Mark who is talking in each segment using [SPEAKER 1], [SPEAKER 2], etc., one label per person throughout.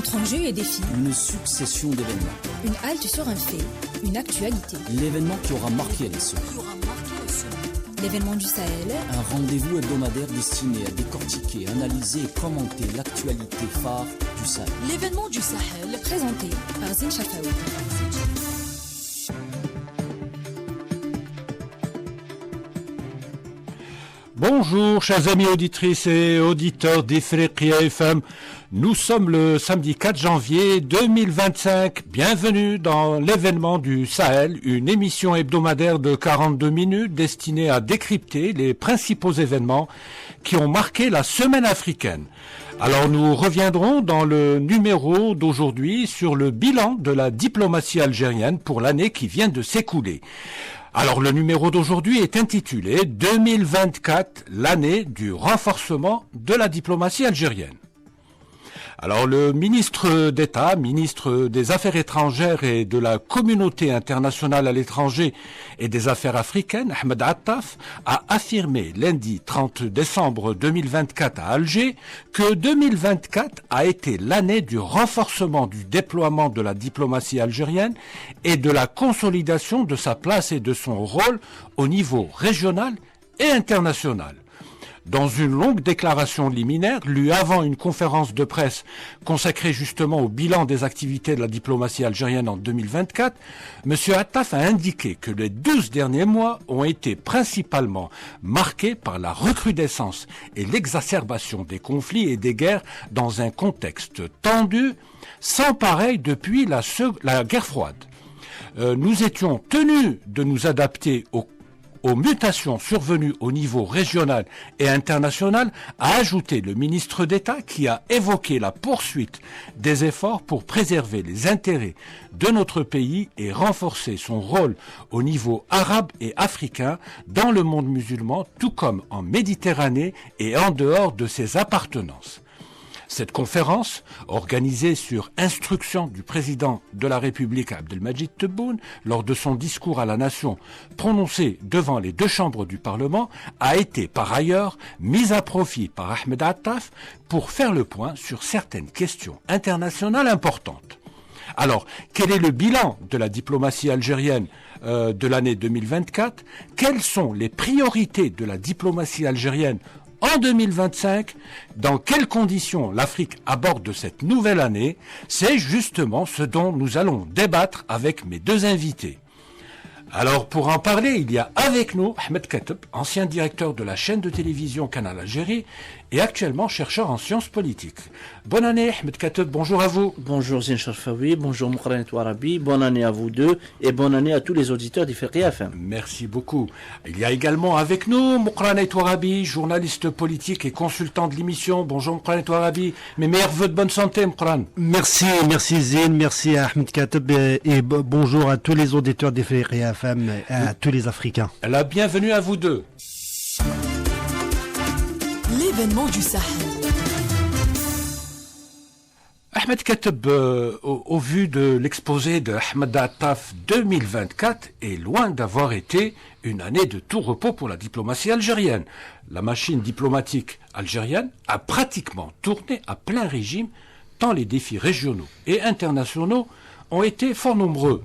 [SPEAKER 1] Entre enjeux et défis,
[SPEAKER 2] une succession d'événements.
[SPEAKER 1] Une halte sur un fait, une actualité.
[SPEAKER 2] L'événement qui aura marqué les semaines.
[SPEAKER 1] L'événement du Sahel.
[SPEAKER 2] Un rendez-vous hebdomadaire destiné à décortiquer, analyser et commenter l'actualité phare du Sahel.
[SPEAKER 3] L'événement du Sahel,
[SPEAKER 1] présenté par Zine Chafaoui.
[SPEAKER 4] Bonjour chers amis auditrices et auditeurs d'Ifriqiya FM. Nous sommes le samedi 4 janvier 2025. Bienvenue dans l'événement du Sahel, une émission hebdomadaire de 42 minutes destinée à décrypter les principaux événements qui ont marqué la semaine africaine. Alors nous reviendrons dans le numéro d'aujourd'hui sur le bilan de la diplomatie algérienne pour l'année qui vient de s'écouler. Alors le numéro d'aujourd'hui est intitulé 2024, l'année du renforcement de la diplomatie algérienne. Alors le ministre d'État, ministre des Affaires étrangères et de la communauté internationale à l'étranger et des Affaires africaines, Ahmed Attaf, a affirmé lundi 30 décembre 2024 à Alger que 2024 a été l'année du renforcement du déploiement de la diplomatie algérienne et de la consolidation de sa place et de son rôle au niveau régional et international. Dans une longue déclaration liminaire, lue avant une conférence de presse consacrée justement au bilan des activités de la diplomatie algérienne en 2024, M. Attaf a indiqué que les 12 derniers mois ont été principalement marqués par la recrudescence et l'exacerbation des conflits et des guerres dans un contexte tendu, sans pareil depuis la guerre froide. Nous étions tenus de nous adapter aux mutations survenues au niveau régional et international, a ajouté le ministre d'État qui a évoqué la poursuite des efforts pour préserver les intérêts de notre pays et renforcer son rôle au niveau arabe et africain dans le monde musulman, tout comme en Méditerranée et en dehors de ses appartenances. Cette conférence, organisée sur instruction du président de la République Abdelmadjid Tebboune lors de son discours à la nation prononcé devant les deux chambres du Parlement, a été par ailleurs mise à profit par Ahmed Attaf pour faire le point sur certaines questions internationales importantes. Alors, quel est le bilan de la diplomatie algérienne de l'année 2024 ? Quelles sont les priorités de la diplomatie algérienne en 2025, dans quelles conditions l'Afrique aborde cette nouvelle année? C'est justement ce dont nous allons débattre avec mes deux invités. Alors pour en parler, il y a avec nous Ahmed Kateb, ancien directeur de la chaîne de télévision Canal Algérie et actuellement chercheur en sciences politiques. Bonne année Ahmed Kateb, bonjour à vous.
[SPEAKER 5] Bonjour Zine Chafaoui, bonjour Moukran Touarabi, bonne année à vous deux et bonne année à tous les auditeurs d'Ifriqiya FM.
[SPEAKER 4] Merci beaucoup. Il y a également avec nous Moukran Touarabi, journaliste politique et consultant de l'émission. Bonjour Moukran Touarabi, mes meilleurs vœux de bonne santé Moukran.
[SPEAKER 6] Merci Zine, merci à Ahmed Kateb et bonjour à tous les auditeurs d'Ifriqiya FM et à tous les Africains.
[SPEAKER 4] La bienvenue à vous deux.
[SPEAKER 3] L'événement du Sahel.
[SPEAKER 4] Ahmed Kateb, au vu de l'exposé de Ahmed Attaf 2024, est loin d'avoir été une année de tout repos pour la diplomatie algérienne. La machine diplomatique algérienne a pratiquement tourné à plein régime, tant les défis régionaux et internationaux ont été fort nombreux.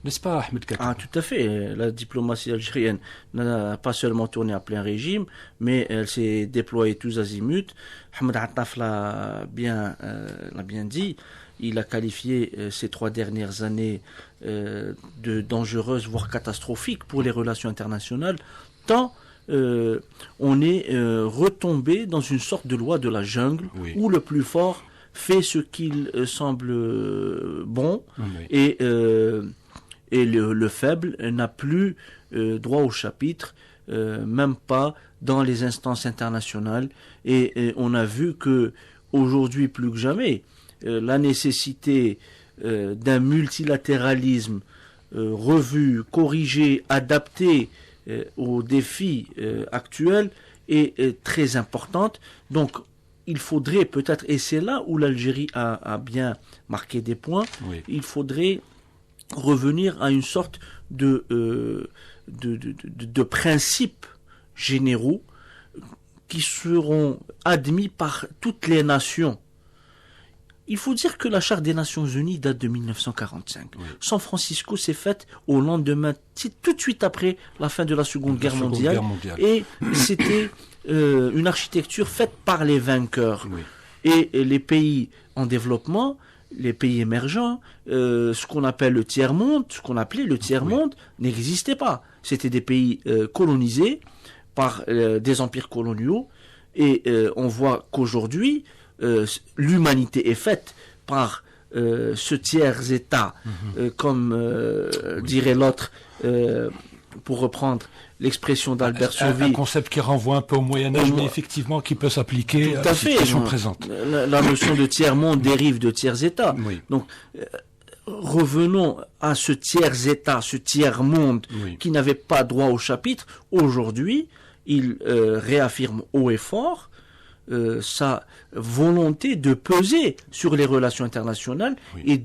[SPEAKER 4] N'est-ce pas, Ahmed Kateb ?
[SPEAKER 5] Ah, tout à fait. La diplomatie algérienne n'a pas seulement tourné à plein régime, mais elle s'est déployée tous azimuts. Ahmed Attaf l'a bien dit. Il a qualifié ces 3 dernières années de dangereuses, voire catastrophiques pour les relations internationales, tant on est retombé dans une sorte de loi de la jungle, oui, où le plus fort fait ce qu'il semble bon, oui, et le faible n'a plus droit au chapitre, même pas dans les instances internationales. Et on a vu que aujourd'hui plus que jamais, la nécessité d'un multilatéralisme revu, corrigé, adapté aux défis actuels est très importante. Donc il faudrait peut-être, et c'est là où l'Algérie a bien marqué des points, oui, il faudrait revenir à une sorte de principes généraux qui seront admis par toutes les nations Il faut dire que la Charte des Nations Unies date de 1945.
[SPEAKER 4] Oui.
[SPEAKER 5] San Francisco s'est faite au lendemain, tout de suite après la fin de la Seconde Guerre mondiale. Et c'était une architecture faite par les vainqueurs.
[SPEAKER 4] Oui.
[SPEAKER 5] Et les pays en développement, les pays émergents, ce qu'on appelle le tiers-monde, ce qu'on appelait le tiers-monde, n'existait pas. C'était des pays colonisés par des empires coloniaux. Et on voit qu'aujourd'hui, l'humanité est faite par ce tiers-État, comme dirait l'autre, pour reprendre l'expression d'Albert Sauvy.
[SPEAKER 4] Un concept qui renvoie un peu au Moyen-Âge, mais effectivement qui peut s'appliquer
[SPEAKER 5] tout
[SPEAKER 4] à la
[SPEAKER 5] fait,
[SPEAKER 4] situation présente.
[SPEAKER 5] La notion de tiers-monde dérive de tiers-État.
[SPEAKER 4] Oui.
[SPEAKER 5] Donc, revenons à ce tiers-État, ce tiers-monde qui n'avait pas droit au chapitre. Aujourd'hui, il réaffirme haut et fort sa volonté de peser sur les relations internationales et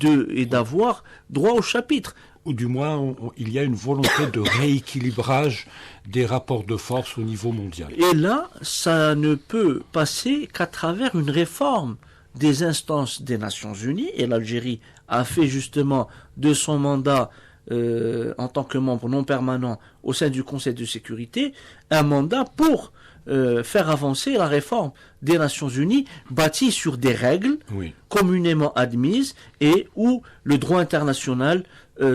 [SPEAKER 5] d'avoir droit au chapitre.
[SPEAKER 4] Ou du moins, il y a une volonté de rééquilibrage des rapports de force au niveau mondial.
[SPEAKER 5] Et là, ça ne peut passer qu'à travers une réforme des instances des Nations Unies. Et l'Algérie a fait justement de son mandat en tant que membre non permanent au sein du Conseil de sécurité un mandat pour faire avancer la réforme des Nations Unies bâtie sur des règles communément admises et où le droit international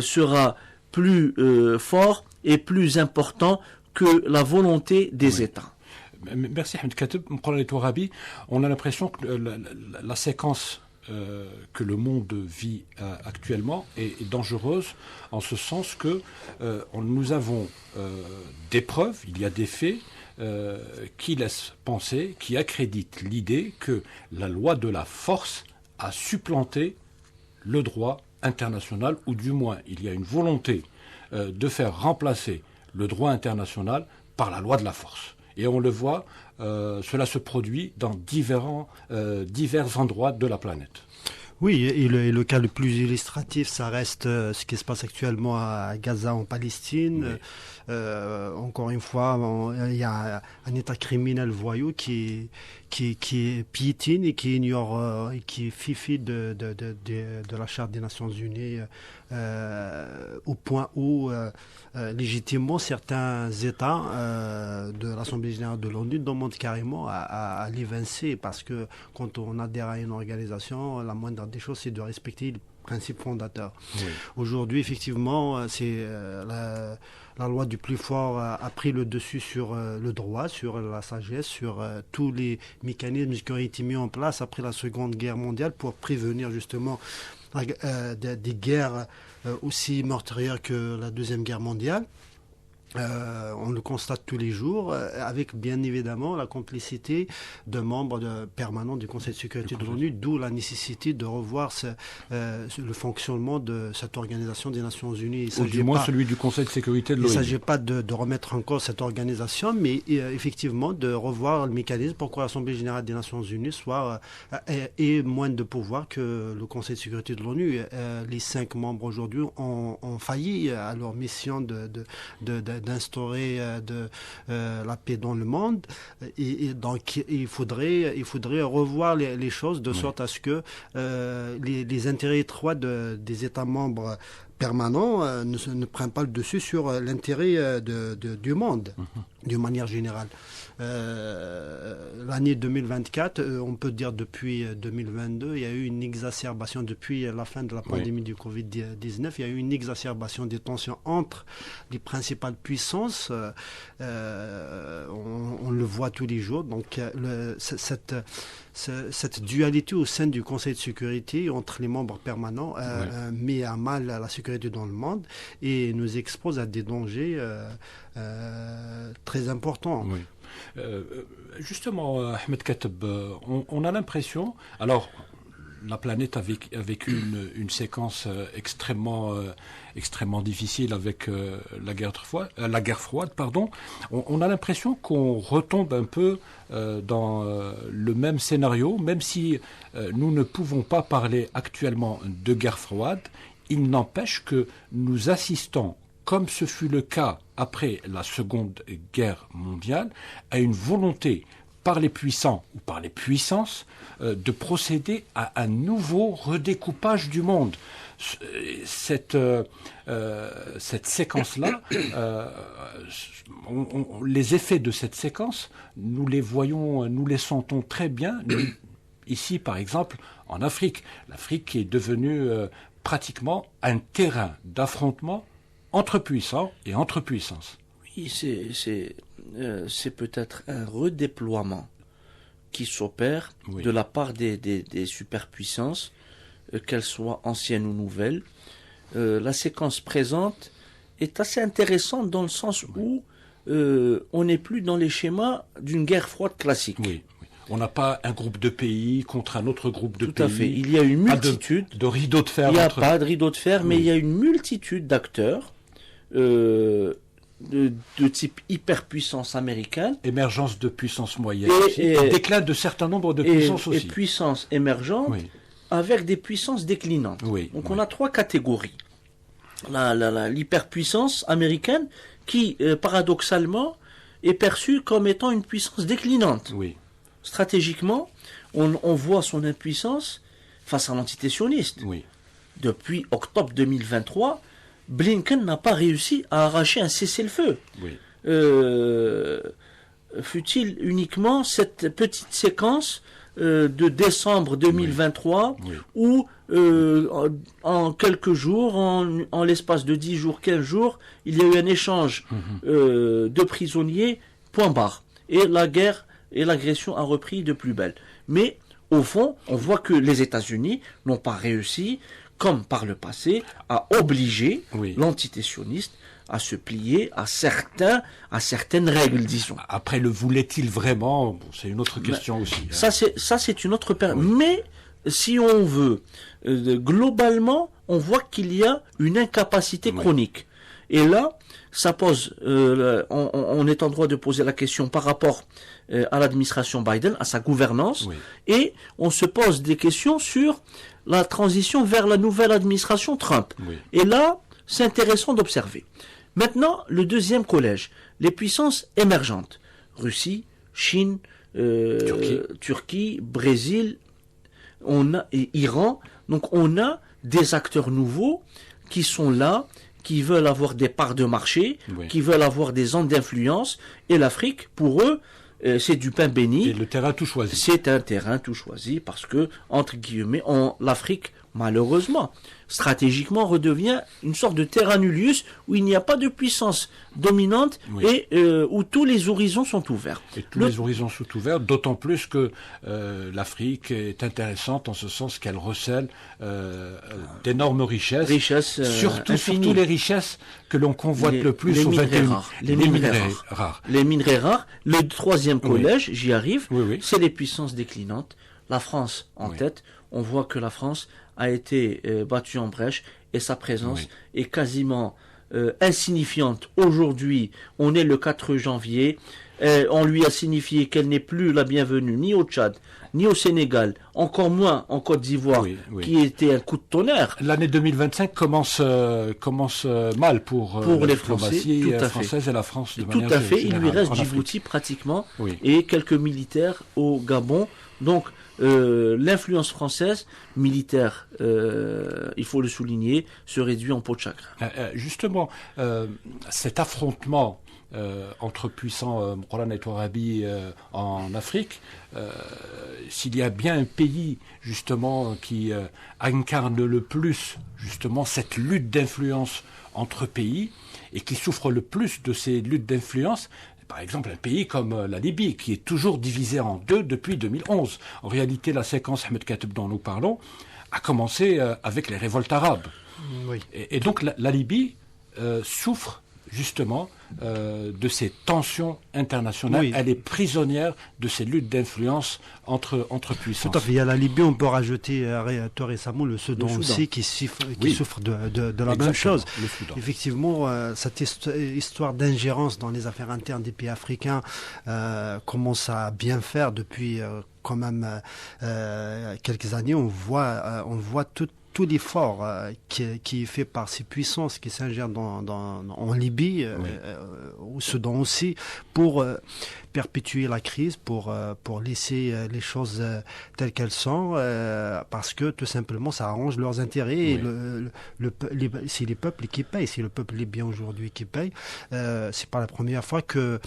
[SPEAKER 5] sera plus fort et plus important que la volonté des États.
[SPEAKER 4] Merci Ahmed Kateb. On a l'impression que la séquence que le monde vit actuellement est dangereuse en ce sens que nous avons des preuves, il y a des faits qui laissent penser, qui accréditent l'idée que la loi de la force a supplanté le droit international, ou du moins il y a une volonté de faire remplacer le droit international par la loi de la force. Et on le voit, cela se produit dans divers endroits de la planète.
[SPEAKER 6] Oui, et le cas le plus illustratif, ça reste ce qui se passe actuellement à Gaza, en Palestine. Encore une fois, il y a un État criminel voyou qui piétine et qui ignore, qui fait fi de la Charte des Nations Unies, au point où légitimement certains États de l'Assemblée générale de l'ONU demandent carrément à l'évincer, parce que quand on adhère à une organisation, la moindre des choses, c'est de respecter les principes fondateurs. Aujourd'hui, effectivement, c'est la loi du plus fort a pris le dessus sur le droit, sur la sagesse, sur tous les mécanismes qui ont été mis en place après la Seconde Guerre mondiale pour prévenir justement des guerres aussi meurtrières que la Deuxième Guerre mondiale. On le constate tous les jours, avec bien évidemment la complicité de membres permanents du Conseil de sécurité de l'ONU, d'où la nécessité de revoir le fonctionnement de cette organisation des Nations Unies.
[SPEAKER 4] Ou du moins celui du Conseil de sécurité de l'ONU.
[SPEAKER 6] Il ne s'agit pas de remettre en cause cette organisation, mais effectivement de revoir le mécanisme pour que l'Assemblée générale des Nations Unies ait moins de pouvoir que le Conseil de sécurité de l'ONU. Les 5 membres aujourd'hui ont failli à leur mission d'instaurer la paix dans le monde, et donc il faudrait revoir les choses de sorte à ce que les intérêts étroits des États membres permanents ne prennent pas le dessus sur l'intérêt du monde d'une manière générale. L'année 2024, on peut dire depuis 2022, il y a eu une exacerbation depuis la fin de la pandémie du Covid-19, il y a eu une exacerbation des tensions entre les principales puissances. On le voit tous les jours. Donc cette dualité au sein du Conseil de sécurité entre les membres permanents met à mal la sécurité dans le monde et nous expose à des dangers très importants.
[SPEAKER 4] Justement, Ahmed Kateb, on a l'impression, alors la planète a vécu une séquence extrêmement difficile avec la guerre froide. On a l'impression qu'on retombe un peu dans le même scénario, même si nous ne pouvons pas parler actuellement de guerre froide. Il n'empêche que nous assistons, comme ce fut le cas après la Seconde Guerre mondiale, à une volonté par les puissants ou par les puissances de procéder à un nouveau redécoupage du monde. Cette séquence-là, les effets de cette séquence, nous les voyons, nous les sentons très bien. Ici, par exemple, en Afrique. L'Afrique est devenue pratiquement un terrain d'affrontement entre puissants et entre puissances.
[SPEAKER 5] Oui, c'est peut-être un redéploiement qui s'opère de la part des superpuissances, qu'elles soient anciennes ou nouvelles. La séquence présente est assez intéressante dans le sens où on n'est plus dans les schémas d'une guerre froide classique.
[SPEAKER 4] Oui. On n'a pas un groupe de pays contre un autre groupe de pays.
[SPEAKER 5] Tout à fait. Il y a une multitude
[SPEAKER 4] de rideaux de fer.
[SPEAKER 5] Il n'y a pas de rideau de fer, mais il y a une multitude d'acteurs de type hyperpuissance américaine.
[SPEAKER 4] Émergence de puissance moyenne. Et déclin de certains nombres de puissances aussi.
[SPEAKER 5] Et puissance émergente avec des puissances déclinantes. Donc on a 3 catégories. L'hyperpuissance américaine qui, paradoxalement, est perçue comme étant une puissance déclinante. Stratégiquement, on voit son impuissance face à l'entité sioniste. Depuis octobre 2023, Blinken n'a pas réussi à arracher un cessez-le-feu. Fut-il uniquement cette petite séquence de décembre 2023 où en quelques jours, en l'espace de 10 jours, 15 jours, il y a eu un échange de prisonniers, point barre. Et la guerre et l'agression a repris de plus belle. Mais au fond, on voit que les États-Unis n'ont pas réussi, comme par le passé, à obliger l'entité sioniste à se plier à certaines règles, disons.
[SPEAKER 4] Après, le voulait-il vraiment? C'est une autre question aussi.
[SPEAKER 5] Ça, c'est une autre période. Mais si on veut, globalement, on voit qu'il y a une incapacité chronique. Et là, ça pose, on est en droit de poser la question par rapport à l'administration Biden, à sa gouvernance, et on se pose des questions sur la transition vers la nouvelle administration Trump. Et là, c'est intéressant d'observer. Maintenant, le deuxième collège, les puissances émergentes, Russie, Chine, Turquie, Brésil, et Iran. Donc on a des acteurs nouveaux qui sont là, qui veulent avoir des parts de marché, qui veulent avoir des zones d'influence, et l'Afrique, pour eux, c'est du pain béni.
[SPEAKER 4] Et le terrain tout choisi.
[SPEAKER 5] C'est un terrain tout choisi parce que, entre guillemets, l'Afrique, malheureusement, stratégiquement, redevient une sorte de terra nullius où il n'y a pas de puissance dominante et où tous les horizons sont ouverts.
[SPEAKER 4] Et tous les horizons sont ouverts, d'autant plus que l'Afrique est intéressante en ce sens qu'elle recèle d'énormes richesses. Surtout les richesses que l'on convoite le plus
[SPEAKER 5] les
[SPEAKER 4] aux
[SPEAKER 5] minerais rares. Les minerais rares. Le troisième collège, j'y arrive, c'est les puissances déclinantes. La France en tête. On voit que la France a été battue en brèche et sa présence est quasiment insignifiante. Aujourd'hui, on est le 4 janvier. On lui a signifié qu'elle n'est plus la bienvenue ni au Tchad, ni au Sénégal, encore moins en Côte d'Ivoire, qui était un coup de tonnerre.
[SPEAKER 4] L'année 2025 commence mal pour
[SPEAKER 5] les Français,
[SPEAKER 4] française et la France de manière
[SPEAKER 5] générale. Tout à fait,
[SPEAKER 4] générale,
[SPEAKER 5] il lui reste Djibouti pratiquement et quelques militaires au Gabon. Donc, l'influence française militaire, il faut le souligner, se réduit en peau de chagrin.
[SPEAKER 4] Justement, cet affrontement entre puissants Roland et Touarabi en Afrique, s'il y a bien un pays justement qui incarne le plus justement cette lutte d'influence entre pays et qui souffre le plus de ces luttes d'influence, par exemple, un pays comme la Libye, qui est toujours divisé en deux depuis 2011. En réalité, la séquence Ahmed Kateb dont nous parlons a commencé avec les révoltes arabes. Et donc, la Libye souffre justement de ces tensions internationales. Elle est prisonnière de ces luttes d'influence entre puissances.
[SPEAKER 6] Tout à fait. Il y a la Libye, on peut rajouter tout récemment le Soudan aussi qui souffre de la même chose. Effectivement, cette histoire d'ingérence dans les affaires internes des pays africains commence à bien faire depuis quand même quelques années. On voit tout l'effort qui est fait par ces puissances qui s'ingèrent en Libye, au Soudan aussi, pour perpétuer la crise, pour laisser les choses telles qu'elles sont, parce que tout simplement ça arrange leurs intérêts. Et c'est les peuples qui payent, c'est le peuple libyen aujourd'hui qui paye. C'est pas la première fois que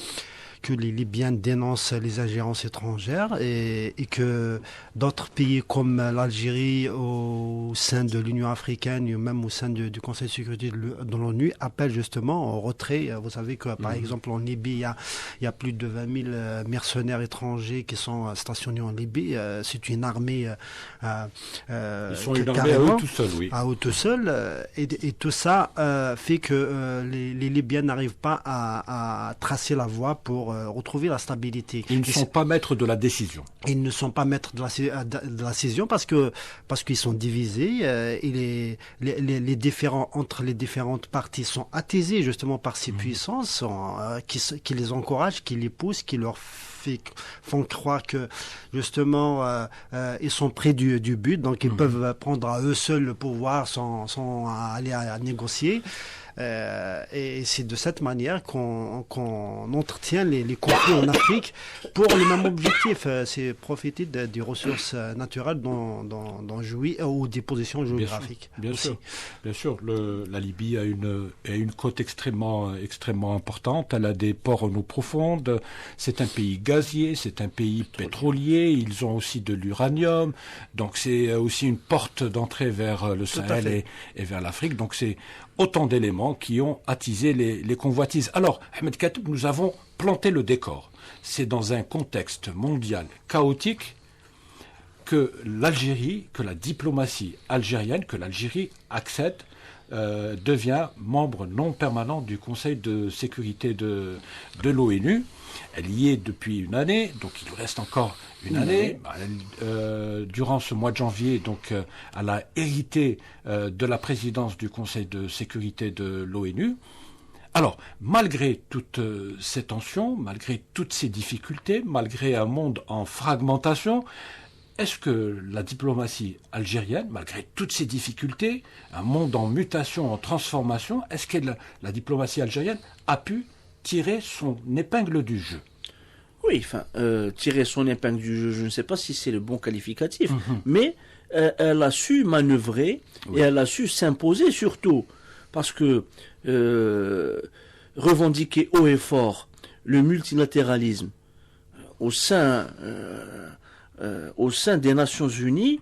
[SPEAKER 6] les Libyens dénoncent les ingérences étrangères et que d'autres pays comme l'Algérie au sein de l'Union africaine ou même au sein du Conseil de sécurité de l'ONU appellent justement au retrait. Vous savez que par exemple en Libye, il y a plus de 20 000 mercenaires étrangers qui sont stationnés en Libye. C'est une armée
[SPEAKER 4] ils sont une armée à eux tout seuls, oui.
[SPEAKER 6] À eux tout seuls. Et tout ça fait que les Libyens n'arrivent pas à tracer la voie pour retrouver la stabilité.
[SPEAKER 4] Ils ne sont pas maîtres de la décision.
[SPEAKER 6] Ils ne sont pas maîtres de la décision parce qu'ils sont divisés et les différends entre les différentes parties sont attisés justement par ces puissances qui les encouragent, qui les poussent, qui leur font croire que justement ils sont près du but, donc ils peuvent prendre à eux seuls le pouvoir sans aller à négocier. Et c'est de cette manière qu'on entretient les conflits en Afrique pour le même objectif, c'est profiter des ressources naturelles dont jouit ou des positions géographiques.
[SPEAKER 4] Bien sûr. La Libye a une côte extrêmement importante. Elle a des ports en eau profonde. C'est un pays gazier, c'est un pays pétrolier. Ils ont aussi de l'uranium. Donc c'est aussi une porte d'entrée vers le Sahel et vers l'Afrique. Donc c'est autant d'éléments qui ont attisé les convoitises. Alors, Ahmed Katoub, nous avons planté le décor. C'est dans un contexte mondial chaotique que l'Algérie, que la diplomatie algérienne, que l'Algérie accède, devient membre non permanent du Conseil de sécurité de l'ONU. Elle y est depuis une année, donc il lui reste encore une année. Durant ce mois de janvier, donc, elle a hérité de la présidence du Conseil de sécurité de l'ONU. Alors, malgré toutes ces tensions, malgré toutes ces difficultés, malgré un monde en fragmentation, est-ce que la diplomatie algérienne, malgré toutes ces difficultés, un monde en mutation, en transformation, est-ce que la diplomatie algérienne a pu tirer son épingle du jeu?
[SPEAKER 5] Oui, tirer son épingle du jeu, je ne sais pas si c'est le bon qualificatif, mais elle a su manœuvrer et elle a su s'imposer surtout, parce que revendiquer haut et fort le multilatéralisme au sein des Nations Unies,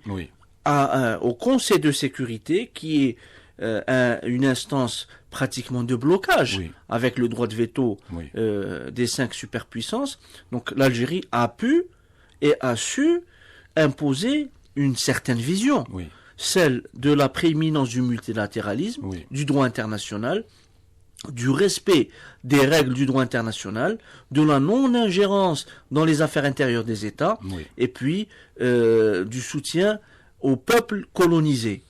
[SPEAKER 5] au Conseil de sécurité, qui est une instance pratiquement de blocage avec le droit de veto des 5 superpuissances. Donc l'Algérie a pu et a su imposer une certaine vision, celle de la prééminence du multilatéralisme, du droit international, du respect des règles du droit international, de la non-ingérence dans les affaires intérieures des États, et puis du soutien au peuple colonisé,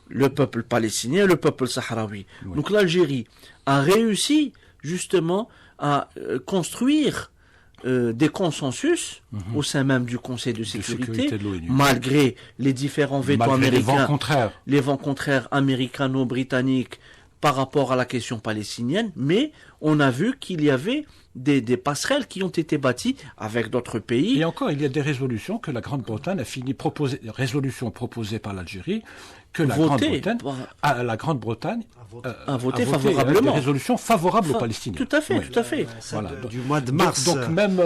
[SPEAKER 5] le peuple palestinien, le peuple sahraoui. Donc l'Algérie a réussi justement à construire des consensus au sein même du Conseil de sécurité
[SPEAKER 4] de l'ONU,
[SPEAKER 5] malgré les différents vétos américains,
[SPEAKER 4] les
[SPEAKER 5] vents contraires américano-britanniques par rapport à la question palestinienne, mais on a vu qu'il y avait des passerelles qui ont été bâties avec d'autres pays.
[SPEAKER 4] Et encore, il y a des résolutions que la Grande-Bretagne a fini résolutions proposées par l'Algérie, que la Grande-Bretagne
[SPEAKER 5] a voté favorablement.
[SPEAKER 4] Des résolutions favorables aux Palestiniens.
[SPEAKER 5] Tout à fait, tout à fait.
[SPEAKER 6] Voilà. Du mois de mars.
[SPEAKER 4] Donc même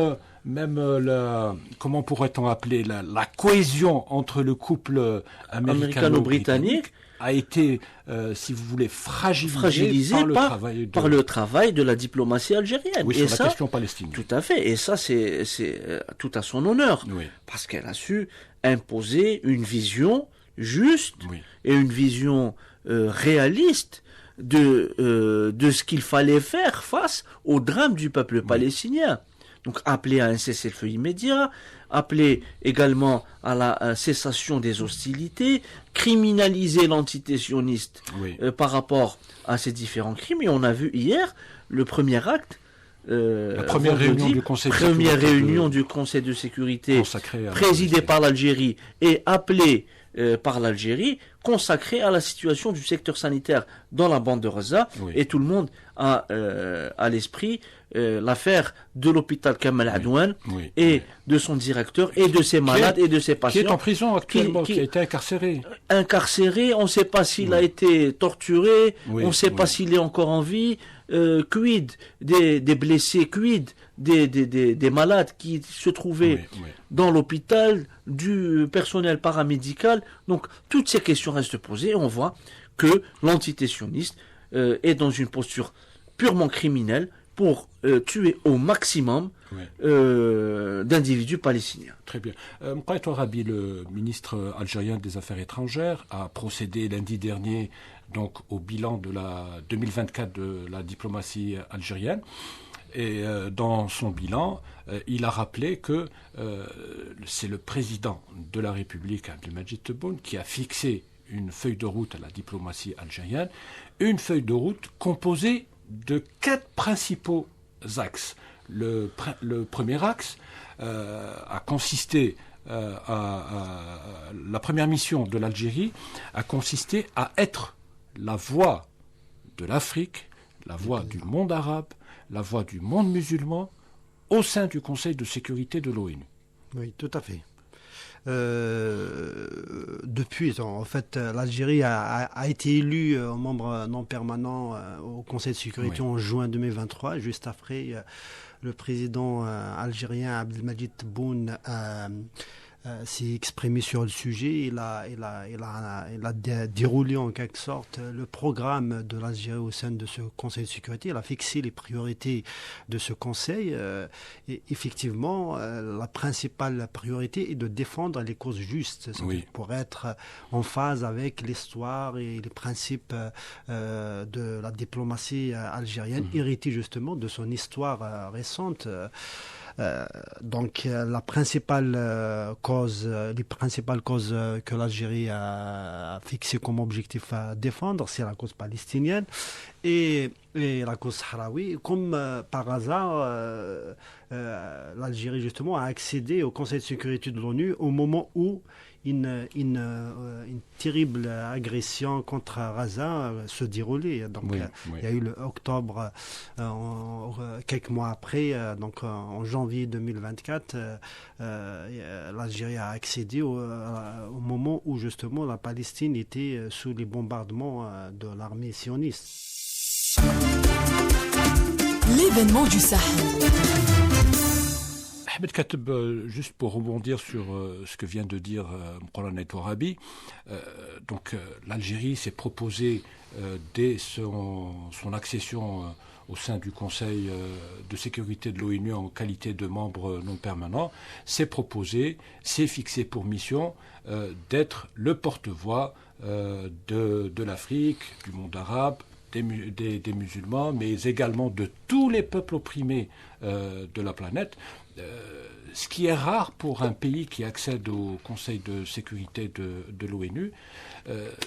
[SPEAKER 4] comment pourrait-on appeler la cohésion entre le couple américano-britannique a été, si vous voulez, fragilisé
[SPEAKER 5] par le travail de la diplomatie algérienne.
[SPEAKER 4] Oui, sur la question palestinienne.
[SPEAKER 5] Tout à fait. Et ça, c'est tout à son honneur. Parce qu'elle a su imposer une vision juste et une vision réaliste de ce qu'il fallait faire face au drame du peuple palestinien. Donc appeler à un cessez-le-feu immédiat, appeler également à la cessation des hostilités, criminaliser l'entité sioniste par rapport à ces différents crimes. Et on a vu hier le premier acte,
[SPEAKER 4] la première réunion du Conseil
[SPEAKER 5] de sécurité présidée par l'Algérie et appelée par l'Algérie, consacré à la situation du secteur sanitaire dans la bande de Gaza.
[SPEAKER 4] Oui.
[SPEAKER 5] Et tout le monde a à l'esprit l'affaire de l'hôpital Kamal Adouane
[SPEAKER 4] Oui.
[SPEAKER 5] et de son directeur et de ses malades et de ses
[SPEAKER 4] Qui
[SPEAKER 5] patients.
[SPEAKER 4] est en prison actuellement,
[SPEAKER 5] qui-
[SPEAKER 4] qui a été incarcéré.
[SPEAKER 5] Incarcéré, on ne sait pas s'il
[SPEAKER 4] Oui.
[SPEAKER 5] a été torturé,
[SPEAKER 4] Oui,
[SPEAKER 5] on ne sait pas
[SPEAKER 4] oui.
[SPEAKER 5] s'il est encore en vie, quid des blessés, quid des malades qui se trouvaient
[SPEAKER 4] Oui, oui.
[SPEAKER 5] dans l'hôpital, du personnel paramédical. Donc toutes ces questions restent posées et on voit que l'entité sioniste est dans une posture purement criminelle pour tuer au maximum
[SPEAKER 4] Oui.
[SPEAKER 5] d'individus palestiniens.
[SPEAKER 4] Très bien. Mouqaït Rabi, le ministre algérien des Affaires étrangères, a procédé lundi dernier donc, au bilan de la 2024 de la diplomatie algérienne. Et dans son bilan, il a rappelé que c'est le président de la République, Abdelmadjid Tebboune, qui a fixé une feuille de route à la diplomatie algérienne, une feuille de route composée de 4 principaux axes. Le premier axe a consisté la première mission de l'Algérie a consisté à être la voix de l'Afrique, la voix du monde arabe, la voix du monde musulman au sein du Conseil de sécurité de l'ONU.
[SPEAKER 6] Oui, tout à fait. Depuis, en fait, l'Algérie a été élue membre non permanent au Conseil de sécurité
[SPEAKER 4] Oui.
[SPEAKER 6] en juin 2023, juste après le président algérien Abdelmadjid Tebboune s'est exprimé sur le sujet. Il a déroulé en quelque sorte le programme de l'Algérie au sein de ce Conseil de sécurité. Il a fixé les priorités de ce Conseil. Et effectivement, la principale priorité est de défendre les causes justes,
[SPEAKER 4] Oui.
[SPEAKER 6] pour être en phase avec l'histoire et les principes de la diplomatie algérienne, héritée justement de son histoire récente. Donc les principales causes que l'Algérie a fixées comme objectif à défendre, c'est la cause palestinienne et la cause sahraoui. Comme par hasard, l'Algérie justement a accédé au Conseil de sécurité de l'ONU au moment où une terrible agression contre Gaza se déroulait. Donc,
[SPEAKER 4] Oui,
[SPEAKER 6] il y a eu le octobre, quelques mois après, donc en janvier 2024, l'Algérie a accédé au moment où justement la Palestine était sous les bombardements de l'armée sioniste.
[SPEAKER 3] L'événement du Sahel.
[SPEAKER 4] Ahmed Kateb, juste pour rebondir sur ce que vient de dire Mouqaït Rabi, donc l'Algérie s'est proposée dès son accession au sein du Conseil de sécurité de l'ONU en qualité de membre non permanent, s'est fixé pour mission d'être le porte-voix de l'Afrique, du monde arabe, des musulmans, mais également de tous les peuples opprimés de la planète. Ce qui est rare pour un pays qui accède au Conseil de sécurité de l'ONU,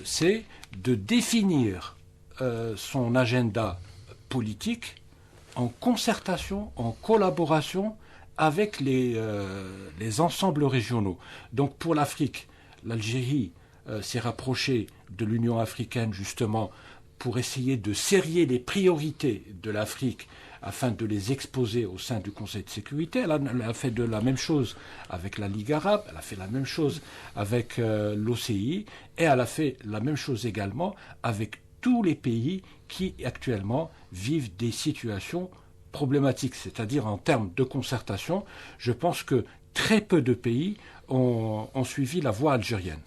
[SPEAKER 4] c'est de définir son agenda politique en concertation, en collaboration avec les ensembles régionaux. Donc pour l'Afrique, l'Algérie s'est rapprochée de l'Union africaine justement pour essayer de serrer les priorités de l'Afrique afin de les exposer au sein du Conseil de sécurité. Elle a fait de la même chose avec la Ligue arabe, elle a fait la même chose avec l'OCI, et elle a fait la même chose également avec tous les pays qui actuellement vivent des situations problématiques, c'est-à-dire en termes de concertation. Je pense que très peu de pays ont suivi la voie algérienne.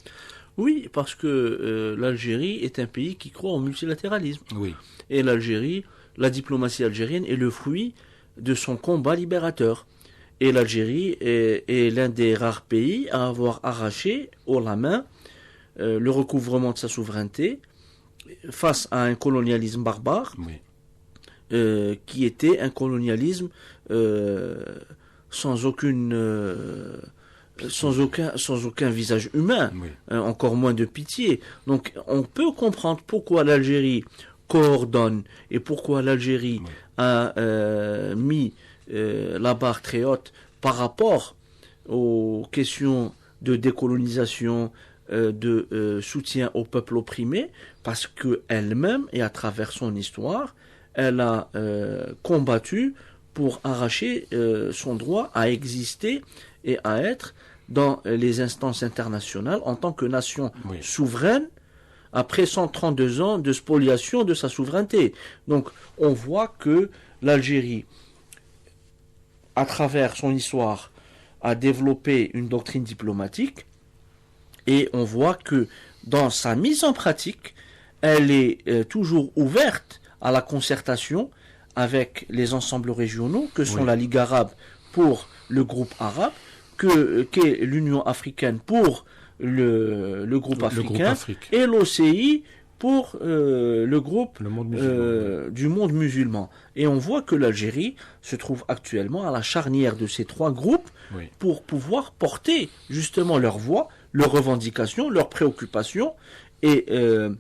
[SPEAKER 5] Oui, parce que l'Algérie est un pays qui croit au multilatéralisme.
[SPEAKER 4] Oui.
[SPEAKER 5] Et l'Algérie, la diplomatie algérienne est le fruit de son combat libérateur. Et l'Algérie est l'un des rares pays à avoir arraché haut la main le recouvrement de sa souveraineté face à un colonialisme barbare,
[SPEAKER 4] Oui.
[SPEAKER 5] qui était un colonialisme sans aucun visage humain,
[SPEAKER 4] Oui.
[SPEAKER 5] encore moins de pitié. Donc on peut comprendre pourquoi l'Algérie coordonne et pourquoi l'Algérie
[SPEAKER 4] Oui.
[SPEAKER 5] a mis la barre très haute par rapport aux questions de décolonisation, de soutien au peuple opprimé, parce qu'elle-même, et à travers son histoire, elle a combattu pour arracher son droit à exister et à être dans les instances internationales en tant que nation souveraine, après 132 ans de spoliation de sa souveraineté. Donc on voit que l'Algérie, à travers son histoire, a développé une doctrine diplomatique, et on voit que dans sa mise en pratique, elle est toujours ouverte à la concertation avec les ensembles régionaux, que sont la Ligue arabe pour le groupe arabe, qu'est l'Union africaine pour le groupe africain, et l'OCI pour le groupe du monde musulman. Et on voit que l'Algérie se trouve actuellement à la charnière de ces trois groupes pour pouvoir porter justement leur voix, leurs revendications, leurs préoccupations, et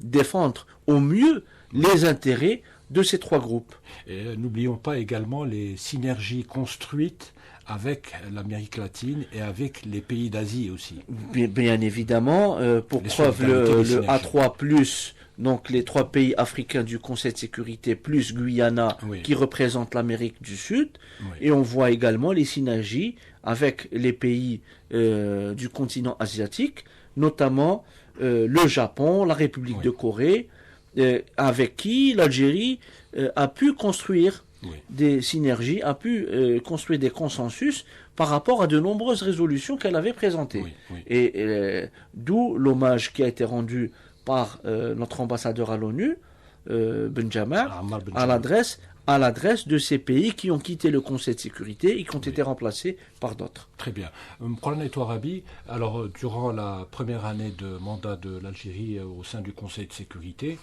[SPEAKER 5] défendre au mieux les intérêts de ces trois groupes.
[SPEAKER 4] Et n'oublions pas également les synergies construites avec l'Amérique latine et avec les pays d'Asie aussi.
[SPEAKER 5] Bien évidemment, pour preuve le A3+, donc les trois pays africains du Conseil de sécurité, plus Guyana, qui représente l'Amérique du Sud, et on voit également les synergies avec les pays du continent asiatique, notamment le Japon, la République de Corée, avec qui l'Algérie a pu construire des synergies, a pu construire des consensus par rapport à de nombreuses résolutions qu'elle avait présentées. Et d'où l'hommage qui a été rendu par notre ambassadeur à l'ONU, Benjamin, à l'adresse de ces pays qui ont quitté le Conseil de sécurité et qui ont été remplacés par d'autres.
[SPEAKER 4] Très bien. Colonel Touarabi, alors durant la première année de mandat de l'Algérie au sein du Conseil de sécurité,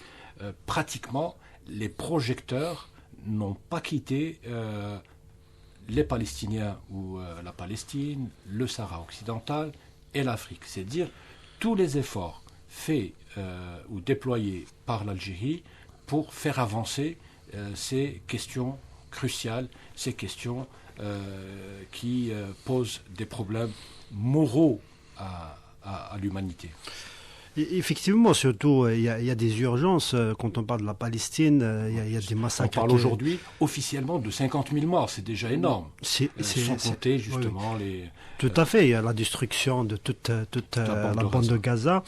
[SPEAKER 4] pratiquement les projecteurs n'ont pas quitté les Palestiniens ou la Palestine, le Sahara occidental et l'Afrique. C'est-à-dire tous les efforts faits ou déployés par l'Algérie pour faire avancer ces questions cruciales, ces questions qui posent des problèmes moraux à l'humanité.
[SPEAKER 6] Effectivement, surtout, il y a des urgences. Quand on parle de la Palestine, il y a des massacres.
[SPEAKER 4] On parle aujourd'hui officiellement de 50 000 morts, c'est déjà énorme. Sans compter justement les...
[SPEAKER 6] Tout à fait, il y a la destruction de toute la bande de Gaza.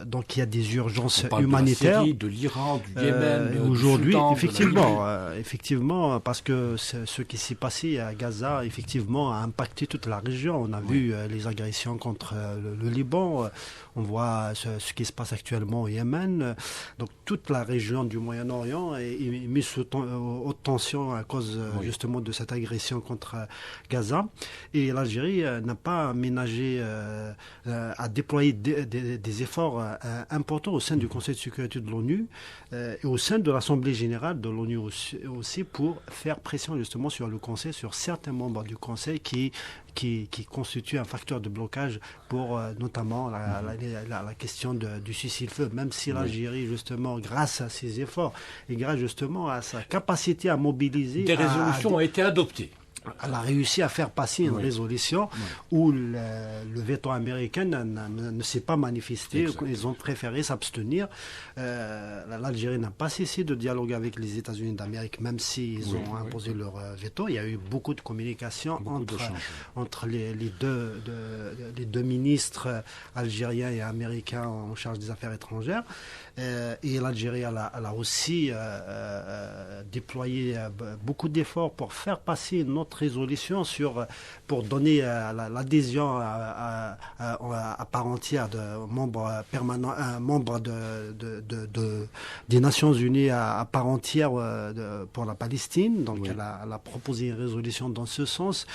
[SPEAKER 6] Donc il y a des urgences humanitaires.
[SPEAKER 4] De la Syrie, de l'Iran, du Yémen,
[SPEAKER 6] aujourd'hui,
[SPEAKER 4] du Soudan,
[SPEAKER 6] effectivement, parce que ce qui s'est passé à Gaza, effectivement, a impacté toute la région. On a vu les agressions contre le Liban. On voit ce qui se passe actuellement au Yémen. Donc toute la région du Moyen-Orient est mise sous haute tension à cause justement de cette agression contre Gaza. Et l'Algérie n'a pas ménagé à déployer des efforts importants au sein du Conseil de sécurité de l'ONU et au sein de l'Assemblée générale de l'ONU aussi pour faire pression justement sur le Conseil, sur certains membres du Conseil qui constitue un facteur de blocage pour notamment la question du cessez-le-feu, même si l'Algérie, justement, grâce à ses efforts et grâce justement à sa capacité à mobiliser...
[SPEAKER 4] Des résolutions ont été adoptées.
[SPEAKER 6] Elle a réussi à faire passer une résolution où le veto américain ne s'est pas manifesté. Exactement. Ils ont préféré s'abstenir. L'Algérie n'a pas cessé de dialoguer avec les États-Unis d'Amérique, même s'ils ont imposé leur veto. Il y a eu beaucoup de communication entre les deux ministres algériens et américains en charge des affaires étrangères. Et l'Algérie elle a aussi déployé beaucoup d'efforts pour faire passer notre résolution pour donner l'adhésion à part entière de membres permanents, membres des Nations Unies à part entière pour la Palestine. Donc elle a proposé une résolution dans ce sens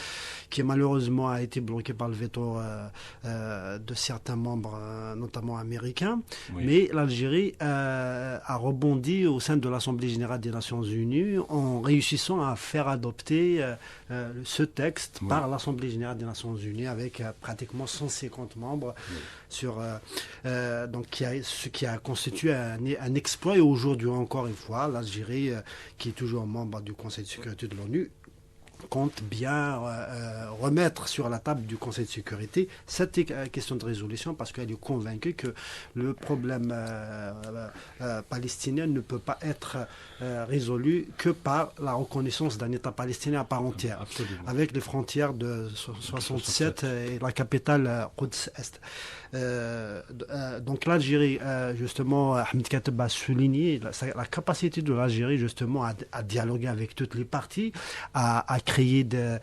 [SPEAKER 6] qui malheureusement a été bloquée par le veto de certains membres, notamment américains. Mais l'Algérie a rebondi au sein de l'Assemblée générale des Nations Unies en réussissant à faire adopter ce texte par l'Assemblée générale des Nations Unies avec pratiquement 150 membres donc ce qui a constitué un exploit. Et aujourd'hui encore une fois, l'Algérie, qui est toujours membre du Conseil de sécurité de l'ONU, compte bien remettre sur la table du Conseil de sécurité cette question de résolution parce qu'elle est convaincue que le problème palestinien ne peut pas être résolu que par la reconnaissance d'un État palestinien à part entière, avec les frontières de 67 et la capitale Quds-Est. Donc l'Algérie, justement, Ahmed Kateb a souligné la capacité de l'Algérie justement à dialoguer avec toutes les parties, à créer des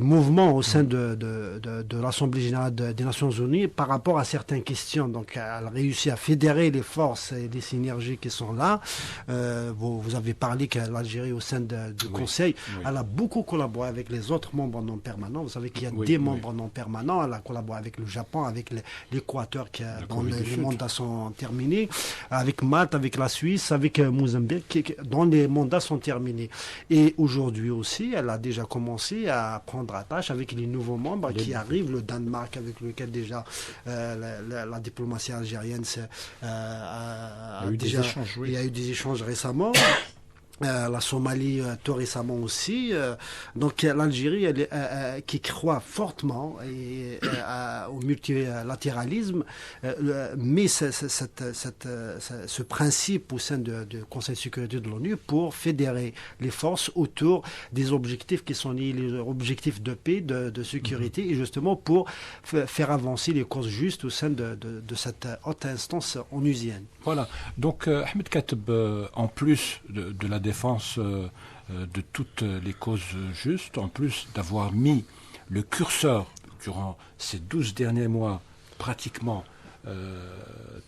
[SPEAKER 6] mouvements au sein de l'Assemblée générale des Nations Unies par rapport à certaines questions. Donc elle a réussi à fédérer les forces et les synergies qui sont là. Vous avez parlé que l'Algérie au sein du Conseil, elle a beaucoup collaboré avec les autres membres non permanents. Vous savez qu'il y a des membres non permanents. Elle a collaboré avec le Japon, avec l'Équateur dont les mandats sont terminés, avec Malte, avec la Suisse, avec Mozambique dont les mandats sont terminés. Et aujourd'hui aussi, elle a déjà commencé à prendre attache avec les nouveaux membres qui arrivent, le Danemark avec lequel déjà la diplomatie algérienne il y a eu des échanges récemment. La Somalie tout récemment aussi. Donc l'Algérie qui croit fortement au multilatéralisme, mais ce principe au sein du Conseil de sécurité de l'ONU pour fédérer les forces autour des objectifs qui sont liés, les objectifs de paix, de sécurité, et justement pour faire avancer les causes justes au sein de cette haute instance onusienne.
[SPEAKER 4] Voilà. Donc Ahmed Kateb, en plus de la défense de toutes les causes justes, en plus d'avoir mis le curseur durant ces 12 derniers mois, pratiquement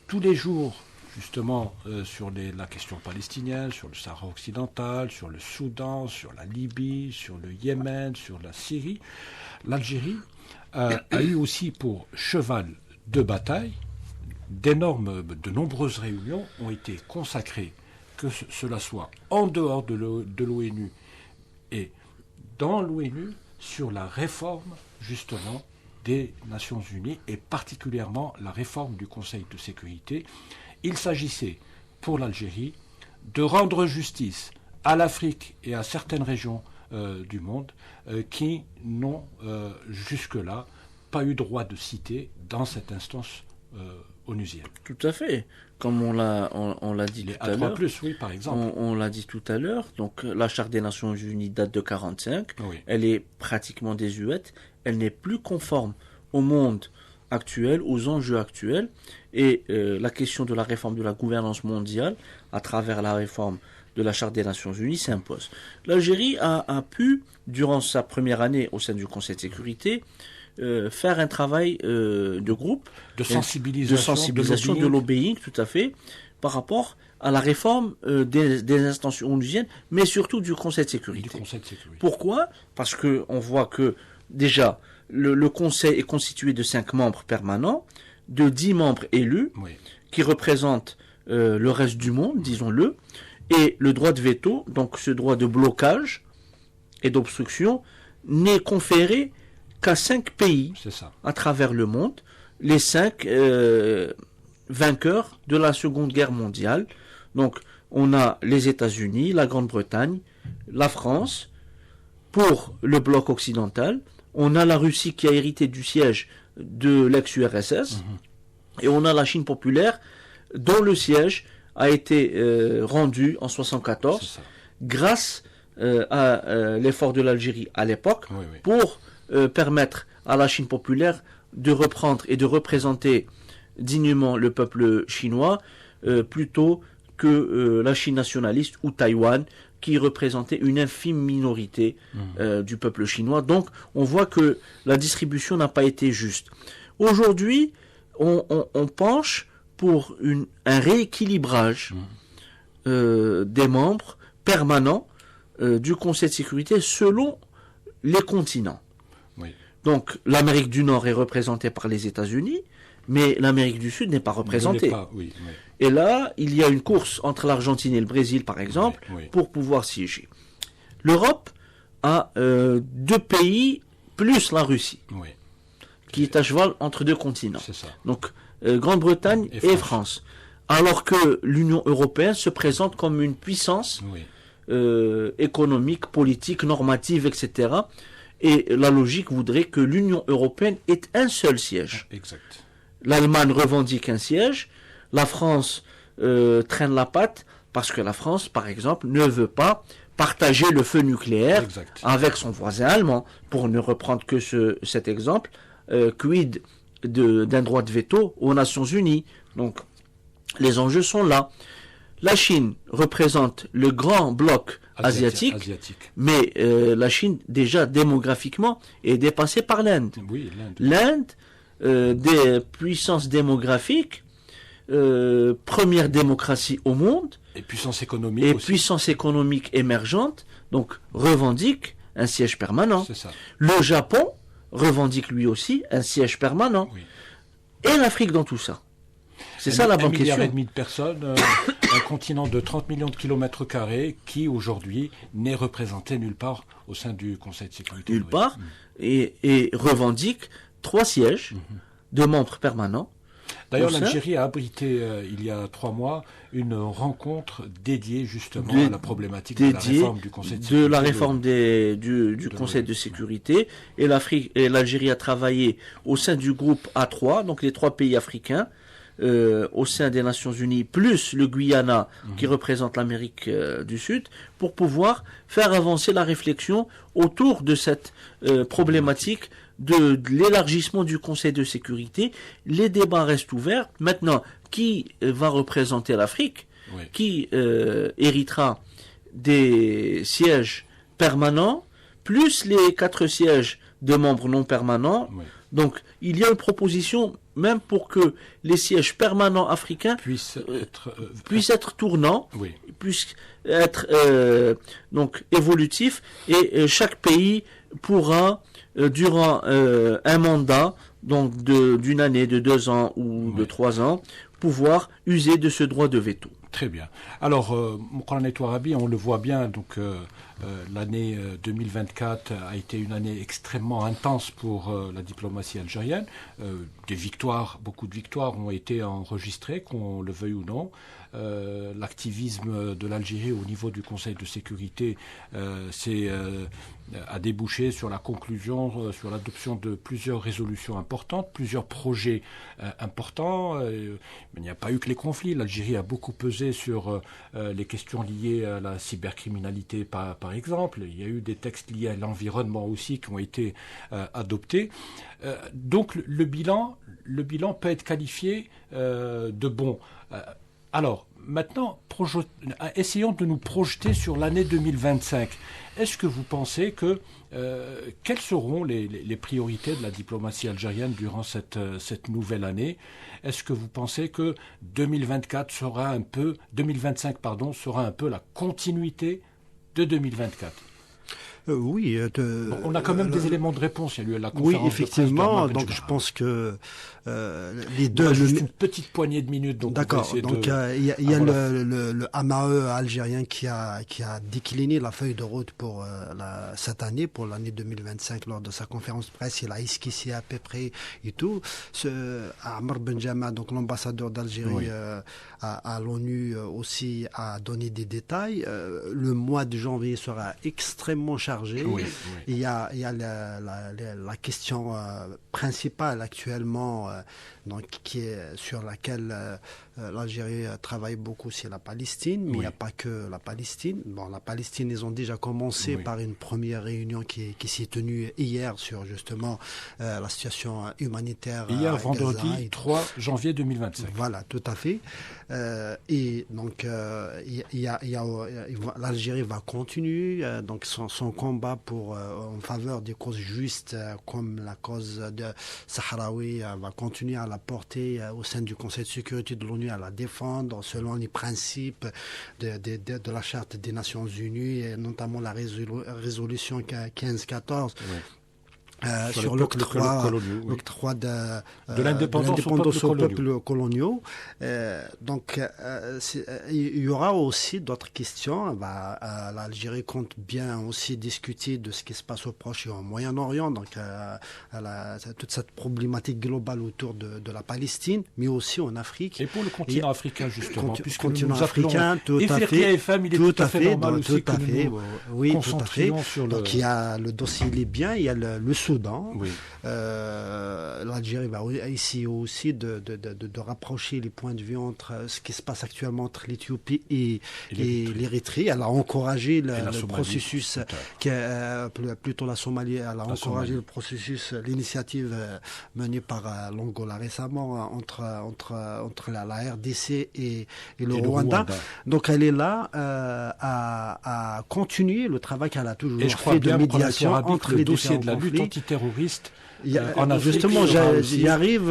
[SPEAKER 4] tous les jours, justement, sur la question palestinienne, sur le Sahara occidental, sur le Soudan, sur la Libye, sur le Yémen, sur la Syrie, l'Algérie a eu aussi pour cheval de bataille de nombreuses réunions ont été consacrées, que cela soit en dehors de l'ONU et dans l'ONU, sur la réforme justement des Nations Unies et particulièrement la réforme du Conseil de sécurité. Il s'agissait pour l'Algérie de rendre justice à l'Afrique et à certaines régions du monde qui n'ont jusque-là pas eu droit de citer dans cette instance onusienne.
[SPEAKER 5] Tout à fait. Comme on l'a dit tout à l'heure.
[SPEAKER 4] Oui, par exemple.
[SPEAKER 5] On l'a dit tout à l'heure. Donc la Charte des Nations Unies date de 1945.
[SPEAKER 4] Oui.
[SPEAKER 5] Elle est pratiquement désuète. Elle n'est plus conforme au monde actuel, aux enjeux actuels. Et la question de la réforme de la gouvernance mondiale, à travers la réforme de la Charte des Nations Unies, s'impose. L'Algérie a pu, durant sa première année au sein du Conseil de sécurité, faire un travail de groupe,
[SPEAKER 4] de sensibilisation,
[SPEAKER 5] de lobbying, tout à fait, par rapport à la réforme des instances onusiennes, mais surtout du Conseil de sécurité. Pourquoi ? Parce que on voit que déjà le Conseil est constitué de 5 membres permanents, de 10 membres élus,
[SPEAKER 4] oui,
[SPEAKER 5] qui représentent le reste du monde, disons-le, et le droit de veto, donc ce droit de blocage et d'obstruction, n'est conféré qu'à 5 pays à travers le monde, les 5 vainqueurs de la Seconde Guerre mondiale. Donc, on a les États-Unis, la Grande-Bretagne, la France, pour le bloc occidental. On a la Russie qui a hérité du siège de l'ex-URSS. Et on a la Chine populaire, dont le siège a été rendu en 1974, grâce à l'effort de l'Algérie à l'époque, pour permettre à la Chine populaire de reprendre et de représenter dignement le peuple chinois, plutôt que la Chine nationaliste ou Taïwan, qui représentait une infime minorité du peuple chinois. Donc on voit que la distribution n'a pas été juste. Aujourd'hui, on penche pour un rééquilibrage des membres permanents du Conseil de sécurité selon les continents.
[SPEAKER 4] Oui.
[SPEAKER 5] Donc l'Amérique du Nord est représentée par les États-Unis, mais l'Amérique du Sud n'est pas représentée. Et là, il y a une course entre l'Argentine et le Brésil, par exemple, pour pouvoir siéger. L'Europe a 2 pays plus la Russie, qui est à cheval entre 2 continents.
[SPEAKER 4] C'est ça.
[SPEAKER 5] Donc Grande-Bretagne et France. Alors que l'Union européenne se présente comme une puissance économique, politique, normative, etc. Et la logique voudrait que l'Union européenne ait un seul siège.
[SPEAKER 4] Exact.
[SPEAKER 5] L'Allemagne revendique un siège, la France traîne la patte, parce que la France, par exemple, ne veut pas partager le feu nucléaire avec son voisin allemand. Pour ne reprendre que cet exemple, quid d'un droit de veto aux Nations Unies. Donc, les enjeux sont là. La Chine représente le grand bloc asiatique. Mais la Chine, déjà démographiquement, est dépassée par l'Inde.
[SPEAKER 4] Oui,
[SPEAKER 5] l'Inde, des puissances démographiques, première démocratie au monde,
[SPEAKER 4] et puissance économique aussi.
[SPEAKER 5] Puissance économique émergente, donc revendique un siège permanent.
[SPEAKER 4] C'est ça.
[SPEAKER 5] Le Japon revendique lui aussi un siège permanent.
[SPEAKER 4] Oui.
[SPEAKER 5] Et l'Afrique dans tout ça. C'est ça la bonne question.
[SPEAKER 4] 1,5 milliard de personnes, un continent de 30 millions de kilomètres carrés qui aujourd'hui n'est représenté nulle part au sein du Conseil de sécurité.
[SPEAKER 5] Nulle part, et revendique 3 sièges de membres permanents.
[SPEAKER 4] D'ailleurs, l'Algérie a abrité il y a 3 mois une rencontre dédiée justement à la problématique de la réforme du Conseil de sécurité.
[SPEAKER 5] De la réforme du Conseil de sécurité. Et l'Algérie a travaillé au sein du groupe A3, donc les 3 pays africains, au sein des Nations Unies, plus le Guyana qui représente l'Amérique du Sud, pour pouvoir faire avancer la réflexion autour de cette problématique de l'élargissement du Conseil de sécurité. Les débats restent ouverts. Maintenant, qui va représenter l'Afrique? Qui héritera des sièges permanents, plus les 4 sièges de membres non permanents? Donc, il y a une proposition même pour que les sièges permanents africains puissent être tournants, puissent être donc évolutifs, et chaque pays pourra durant un mandat, donc d'une année, de 2 ans ou de 3 ans, pouvoir user de ce droit de veto.
[SPEAKER 4] Très bien. Alors, Moukran Touarabi, on le voit bien, donc l'année 2024 a été une année extrêmement intense pour la diplomatie algérienne. Des victoires, beaucoup de victoires ont été enregistrées, qu'on le veuille ou non. L'activisme de l'Algérie au niveau du Conseil de sécurité a débouché sur la conclusion, sur l'adoption de plusieurs résolutions importantes, plusieurs projets importants. Mais il n'y a pas eu que les conflits. L'Algérie a beaucoup pesé sur les questions liées à la cybercriminalité, par exemple. Il y a eu des textes liés à l'environnement aussi qui ont été adoptés. Donc le bilan peut être qualifié de bon. Alors, maintenant, essayons de nous projeter sur l'année 2025. Est-ce que vous pensez que quelles seront les priorités de la diplomatie algérienne durant cette nouvelle année? Est-ce que vous pensez que 2025 sera un peu la continuité de 2024?
[SPEAKER 6] Oui.
[SPEAKER 4] On a quand même des éléments de réponse. Il y a eu la conférence.
[SPEAKER 6] Oui, effectivement. Donc je pense que les deux.
[SPEAKER 4] Juste une petite poignée de minutes.
[SPEAKER 6] D'accord. Donc il y a le AMAE algérien qui a décliné la feuille de route pour cette année, pour l'année 2025, lors de sa conférence de presse. Il a esquissé à peu près et tout. Amr Benjama, donc l'ambassadeur d'Algérie à l'ONU aussi, a donné des détails. Le mois de janvier sera extrêmement chargé. Il y a la question principale actuellement, donc qui est sur laquelle l'Algérie travaille beaucoup, c'est la Palestine, mais il n'y a pas que la Palestine. Bon, la Palestine, ils ont déjà commencé par une première réunion qui s'est tenue hier sur justement la situation humanitaire.
[SPEAKER 4] Hier, vendredi 3 janvier 2025.
[SPEAKER 6] Voilà, tout à fait. Et donc, l'Algérie va continuer donc son combat en faveur des causes justes, comme la cause de Sahraoui, va continuer à la porter au sein du Conseil de sécurité de l'ONU, à la défendre selon les principes de la Charte des Nations Unies, et notamment la résolution 1514. sur l'octroi de
[SPEAKER 4] l'indépendance
[SPEAKER 6] aux peuples coloniaux. Donc, il y aura aussi d'autres questions. L'Algérie compte bien aussi discuter de ce qui se passe au Proche et au Moyen-Orient, donc toute cette problématique globale autour de la Palestine, mais aussi en Afrique.
[SPEAKER 4] Et pour le continent africain, justement, puisque
[SPEAKER 6] continent
[SPEAKER 4] nous
[SPEAKER 6] africain, tout à fait.
[SPEAKER 4] FM, il est tout à fait normal aussi que
[SPEAKER 6] oui,
[SPEAKER 4] nous
[SPEAKER 6] tout à fait.
[SPEAKER 4] sur le...
[SPEAKER 6] Donc, il y a le dossier libyen, il y a le Soudan.
[SPEAKER 4] Oui.
[SPEAKER 6] L'Algérie va essayer aussi de rapprocher les points de vue entre ce qui se passe actuellement entre l'Éthiopie et l'Érythrée. Elle a encouragé le processus, plutôt la Somalie, elle a encouragé le processus, l'initiative menée par l'Angola récemment entre la RDC et le Rwanda. Donc elle est là à continuer le travail qu'elle a toujours fait de médiation entre les
[SPEAKER 4] dossiers de la
[SPEAKER 6] conflits.
[SPEAKER 4] lutte antiterroriste.
[SPEAKER 6] Justement, j'y arrive.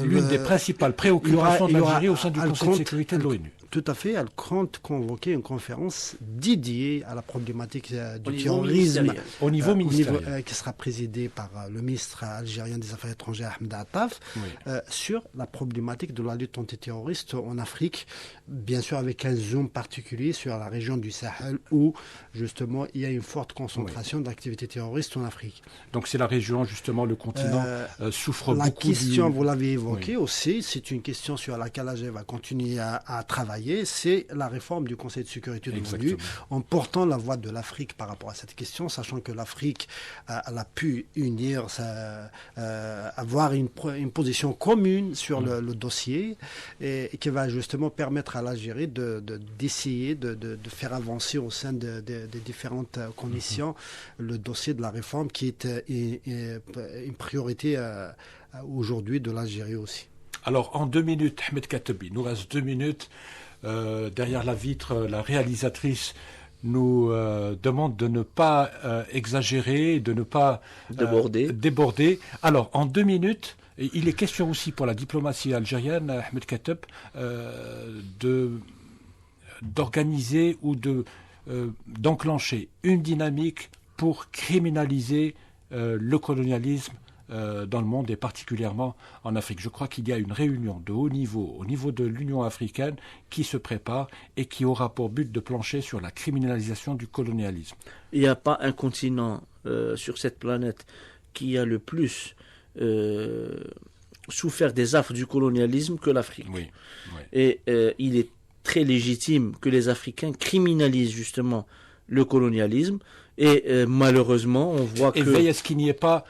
[SPEAKER 4] L'une des principales préoccupations de l'Algérie au sein du Conseil de sécurité de l'ONU.
[SPEAKER 6] Tout à fait, elle compte convoquer une conférence dédiée à la problématique du terrorisme
[SPEAKER 4] au niveau ministériel,
[SPEAKER 6] qui sera présidée par le ministre algérien des Affaires étrangères Ahmed Attaf, sur la problématique de la lutte antiterroriste en Afrique, bien sûr avec un zoom particulier sur la région du Sahel où justement il y a une forte concentration d'activités terroristes en Afrique.
[SPEAKER 4] Donc c'est la région, justement, le continent souffre beaucoup.
[SPEAKER 6] La question, vous l'avez évoquée aussi, c'est une question sur laquelle l'Algérie va continuer à travailler. C'est la réforme du Conseil de sécurité de l'ONU, en portant la voix de l'Afrique par rapport à cette question, sachant que l'Afrique elle a pu unir, avoir une position commune sur le dossier, et qui va justement permettre à l'Algérie d'essayer de faire avancer au sein des différentes commissions le dossier de la réforme qui est une priorité aujourd'hui de l'Algérie aussi.
[SPEAKER 4] Alors, en 2 minutes, Ahmed Katabi, il nous reste 2 minutes. Derrière la vitre, la réalisatrice nous demande de ne pas exagérer, de ne pas déborder. Alors, en 2 minutes, il est question aussi pour la diplomatie algérienne, Ahmed Kateb, d'organiser ou d'enclencher une dynamique pour criminaliser le colonialisme dans le monde et particulièrement en Afrique. Je crois qu'il y a une réunion de haut niveau au niveau de l'Union africaine qui se prépare et qui aura pour but de plancher sur la criminalisation du colonialisme.
[SPEAKER 5] Il n'y a pas un continent sur cette planète qui a le plus souffert des affres du colonialisme que l'Afrique.
[SPEAKER 4] Oui.
[SPEAKER 5] Et il est très légitime que les Africains criminalisent justement le colonialisme. Et malheureusement, on voit
[SPEAKER 4] et veille à ce qu'il n'y ait pas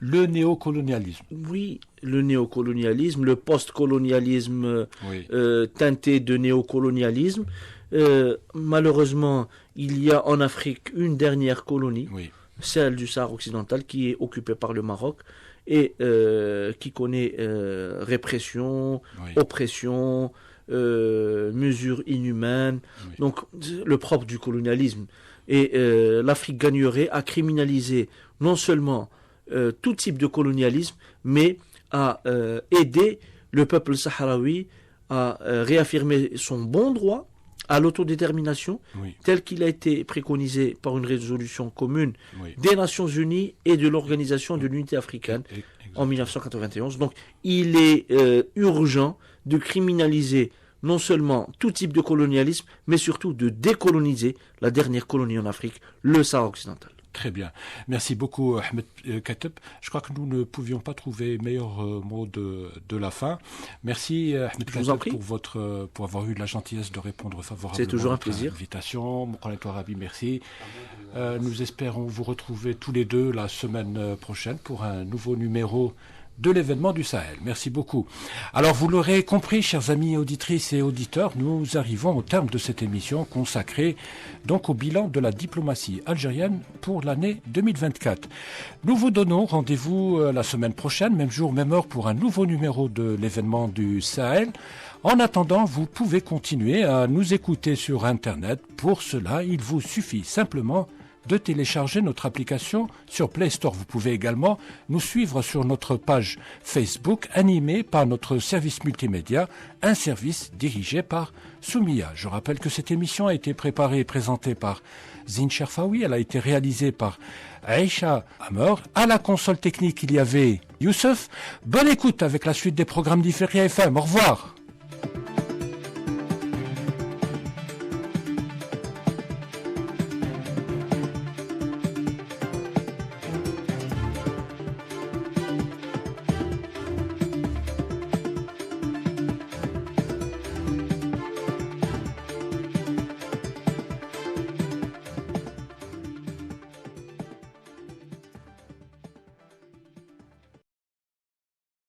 [SPEAKER 4] le néocolonialisme.
[SPEAKER 5] Oui, le néocolonialisme, le post-colonialisme teinté de néocolonialisme. Malheureusement, il y a en Afrique une dernière colonie, celle du Sahara occidental, qui est occupée par le Maroc et qui connaît répression, oppression, mesures inhumaines. Donc, le propre du colonialisme. Et l'Afrique gagnerait à criminaliser non seulement tout type de colonialisme, mais à aider le peuple sahraoui à réaffirmer son bon droit à l'autodétermination, tel qu'il a été préconisé par une résolution commune des Nations Unies et de l'Organisation de l'Unité africaine en 1991. Donc il est urgent de criminaliser non seulement tout type de colonialisme, mais surtout de décoloniser la dernière colonie en Afrique, le Sahara occidental.
[SPEAKER 4] Très bien. Merci beaucoup, Ahmed Kateb. Je crois que nous ne pouvions pas trouver meilleur mot de la fin. Merci, Ahmed Kateb, pour avoir eu la gentillesse de répondre favorablement.
[SPEAKER 5] C'est toujours un plaisir.
[SPEAKER 4] Invitation. Rabi, merci. Nous espérons vous retrouver tous les deux la semaine prochaine pour un nouveau numéro de l'événement du Sahel. Merci beaucoup. Alors, vous l'aurez compris, chers amis auditrices et auditeurs, nous arrivons au terme de cette émission consacrée donc au bilan de la diplomatie algérienne pour l'année 2024. Nous vous donnons rendez-vous la semaine prochaine, même jour, même heure, pour un nouveau numéro de l'événement du Sahel. En attendant, vous pouvez continuer à nous écouter sur Internet. Pour cela, il vous suffit simplement de télécharger notre application sur Play Store. Vous pouvez également nous suivre sur notre page Facebook animée par notre service multimédia, un service dirigé par Soumia. Je rappelle que cette émission a été préparée et présentée par Zine Cherfaoui. Elle a été réalisée par Aïcha Amor. À la console technique, il y avait Youssef. Bonne écoute avec la suite des programmes d'Ifriqiya FM. Au revoir.